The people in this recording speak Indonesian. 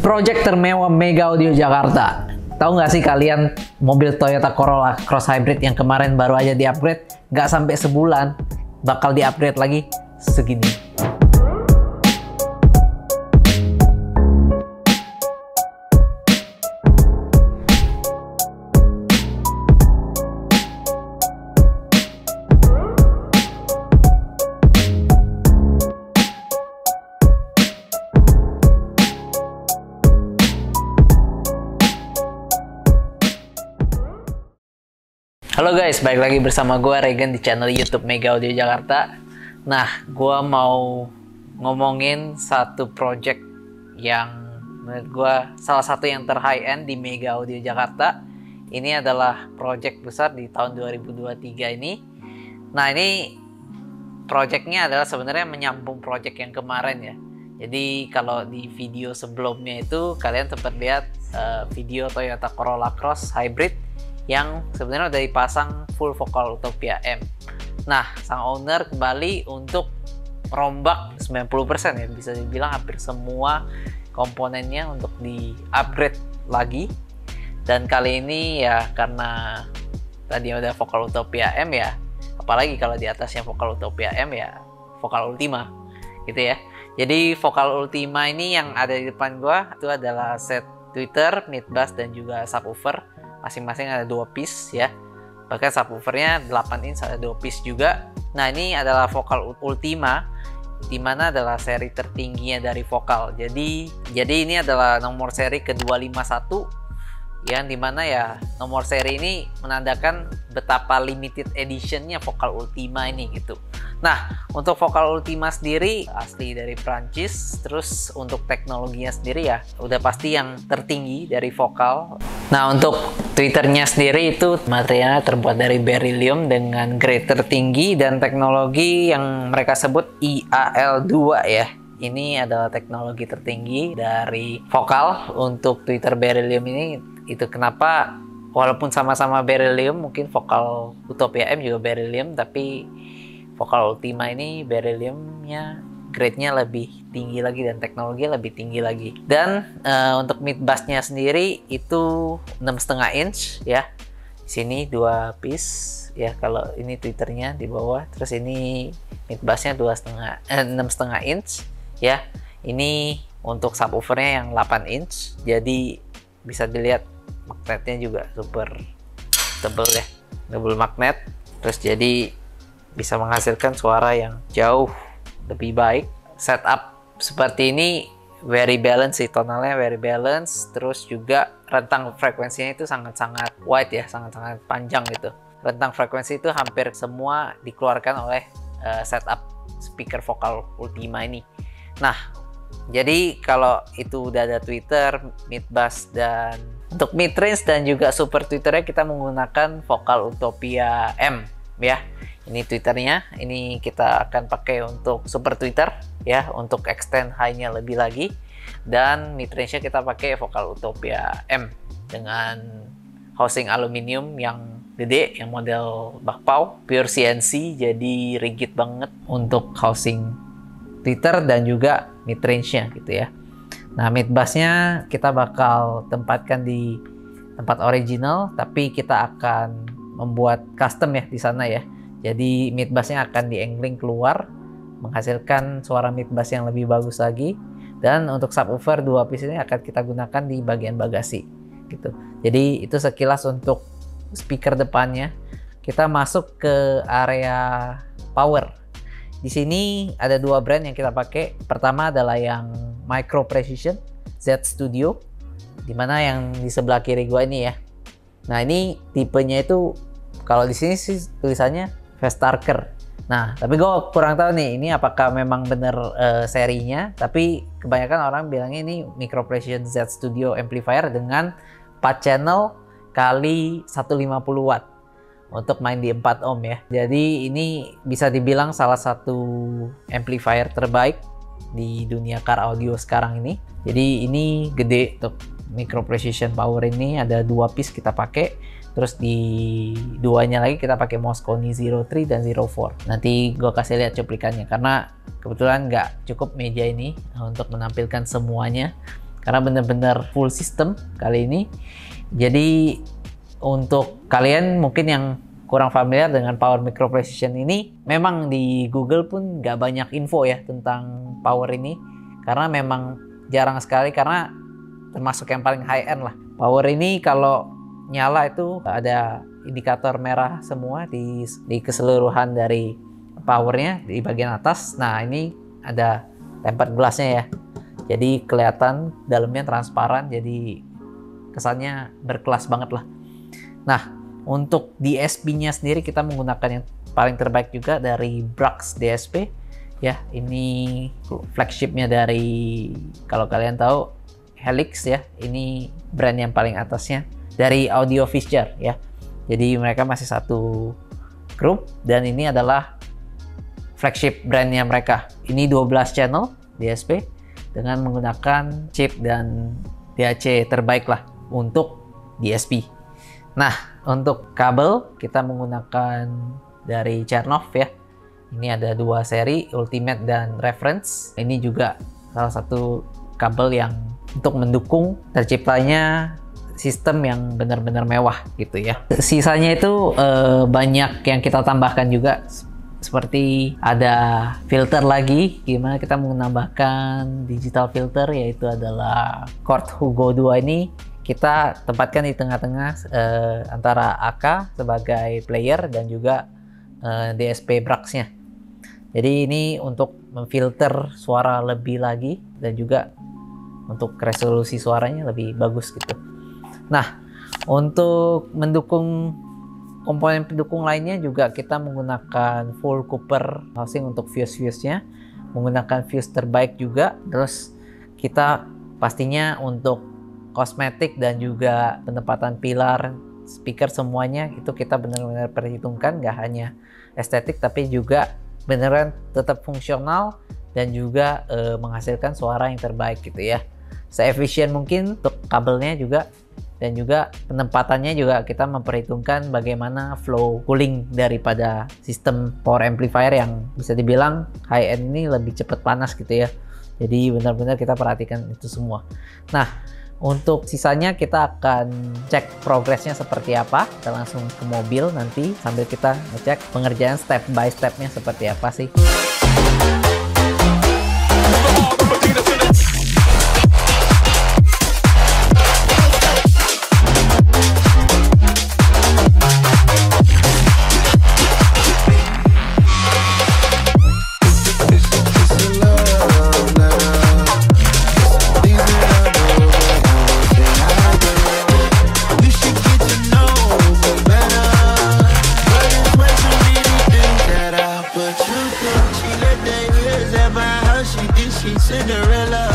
Project termewah Mega Audio Jakarta. Tahu nggak sih kalian mobil Toyota Corolla Cross Hybrid yang kemarin baru aja di-upgrade, nggak sampai sebulan bakal di-upgrade lagi segini. Halo guys, balik lagi bersama gue Regen di channel YouTube Mega Audio Jakarta. Nah, gue mau ngomongin satu project yang menurut gue salah satu yang ter-high end di Mega Audio Jakarta. Ini adalah project besar di tahun 2023 ini. Nah, ini projectnya adalah sebenarnya menyambung project yang kemarin ya. Jadi kalau di video sebelumnya itu kalian sempat lihat video Toyota Corolla Cross Hybrid yang sebenarnya udah dipasang full Vocal Utopia M. Nah, sang owner kembali untuk merombak 90% ya, bisa dibilang hampir semua komponennya untuk di-upgrade lagi. Dan kali ini ya karena tadi udah Vocal Utopia M ya, apalagi kalau di atasnya Vocal Utopia M ya Vocal Ultima gitu ya. Jadi Vocal Ultima ini yang ada di depan gua itu adalah set tweeter, mid bass dan juga subwoofer. Masing-masing ada 2 piece ya. Bahkan subwoofernya 8 inch ada 2 piece juga. Nah, ini adalah Vocal Ultima, dimana adalah seri tertingginya dari Vocal. Jadi ini adalah nomor seri ke-251 yang dimana ya nomor seri ini menandakan betapa limited editionnya Vocal Ultima ini gitu. Nah, untuk Vocal Ultima sendiri asli dari Prancis, terus untuk teknologinya sendiri ya udah pasti yang tertinggi dari Vocal. Nah, untuk tweeternya sendiri itu materialnya terbuat dari beryllium dengan grade tertinggi dan teknologi yang mereka sebut IAL2 ya. Ini adalah teknologi tertinggi dari Vocal untuk tweeter beryllium ini. Itu kenapa walaupun sama-sama beryllium, mungkin Vocal Utopia M juga beryllium, tapi Vocal Ultima ini berylliumnya grade-nya lebih tinggi lagi dan teknologi lebih tinggi lagi. Dan untuk mid bass-nya sendiri itu 6,5 inch ya. Di sini 2 piece ya, kalau ini tweeternya di bawah, terus ini mid bass-nya 6,5 inch ya. Ini untuk subwoofernya yang 8 inch. Jadi bisa dilihat magnetnya juga super tebal ya, double magnet. Terus jadi bisa menghasilkan suara yang jauh lebih baik. Setup seperti ini very balance sih, tonalnya very balance. Terus juga rentang frekuensinya itu sangat-sangat wide ya, sangat-sangat panjang gitu. Rentang frekuensi itu hampir semua dikeluarkan oleh setup speaker Vocal Ultima ini. Nah, jadi kalau itu udah ada tweeter, mid bass, dan untuk mid range dan juga super tweeternya kita menggunakan Vocal Utopia M ya. Ini tweeternya, ini kita akan pakai untuk super tweeter ya, untuk extend high-nya lebih lagi. Dan mid range-nya kita pakai Vocal Utopia M dengan housing aluminium yang gede, yang model bakpao, pure CNC, jadi rigid banget untuk housing tweeter dan juga mid range-nya gitu ya. Nah, mid bass-nya kita bakal tempatkan di tempat original, tapi kita akan membuat custom ya di sana ya. Jadi mid bass-nya akan di-angling keluar, menghasilkan suara mid bass yang lebih bagus lagi. Dan untuk subwoofer 2 piece ini akan kita gunakan di bagian bagasi gitu. Jadi itu sekilas untuk speaker depannya. Kita masuk ke area power. Di sini ada 2 brand yang kita pakai. Pertama adalah yang Micro Precision Z Studio, dimana yang di sebelah kiri gua ini ya. Nah, ini tipenya itu kalau di sini sih tulisannya Fast Starker. Nah, tapi gue kurang tahu nih ini apakah memang bener serinya. Tapi kebanyakan orang bilangnya ini Micro Precision Z Studio amplifier dengan 4 channel kali 150 watt untuk main di 4 ohm ya. Jadi ini bisa dibilang salah satu amplifier terbaik di dunia car audio sekarang ini. Jadi ini gede untuk Micro Precision power ini, ada 2 piece kita pakai. Terus di duanya lagi kita pakai Mosconi 03 dan 04. Nanti gue kasih lihat cuplikannya karena kebetulan nggak cukup meja ini untuk menampilkan semuanya. karena bener-bener full system kali ini. Jadi untuk kalian mungkin yang kurang familiar dengan Power Micro Precision ini, memang di Google pun nggak banyak info ya tentang power ini, karena memang jarang sekali, karena termasuk yang paling high end lah. Power ini kalau nyala itu ada indikator merah semua di keseluruhan dari powernya di bagian atas. Nah, ini ada tempered glassnya ya, jadi kelihatan dalamnya transparan, jadi kesannya berkelas banget lah. Nah, untuk DSP-nya sendiri kita menggunakan yang paling terbaik juga dari Brax DSP ya. Ini flagshipnya dari, kalau kalian tahu, Helix ya. Ini brand yang paling atasnya dari Audio Feature ya. Jadi mereka masih satu grup, dan ini adalah flagship brandnya mereka. Ini 12 channel DSP dengan menggunakan chip dan DAC terbaik lah untuk DSP. Nah, untuk kabel kita menggunakan dari Chernoff ya. Ini ada 2 seri, Ultimate dan Reference. Ini juga salah satu kabel yang untuk mendukung terciptanya sistem yang benar-benar mewah gitu ya. Sisanya itu banyak yang kita tambahkan juga, seperti ada filter lagi, gimana kita menambahkan digital filter, yaitu adalah Chord Hugo 2 ini kita tempatkan di tengah-tengah antara AK sebagai player dan juga DSP Brax-nya. Jadi ini untuk memfilter suara lebih lagi, dan juga untuk resolusi suaranya lebih bagus gitu. Nah, untuk mendukung komponen pendukung lainnya juga kita menggunakan full Cooper housing untuk fuse-nya, menggunakan fuse terbaik juga. Terus kita pastinya untuk kosmetik dan juga penempatan pilar, speaker, semuanya itu kita benar-benar perhitungkan, nggak hanya estetik tapi juga beneran tetap fungsional dan juga menghasilkan suara yang terbaik gitu ya. Se-efisien mungkin untuk kabelnya juga, dan juga penempatannya juga kita memperhitungkan bagaimana flow cooling daripada sistem power amplifier yang bisa dibilang high end ini lebih cepat panas gitu ya. Jadi benar-benar kita perhatikan itu semua. Nah, untuk sisanya kita akan cek progresnya seperti apa. Kita langsung ke mobil nanti sambil kita ngecek pengerjaan step by stepnya seperti apa sih. Cinderella.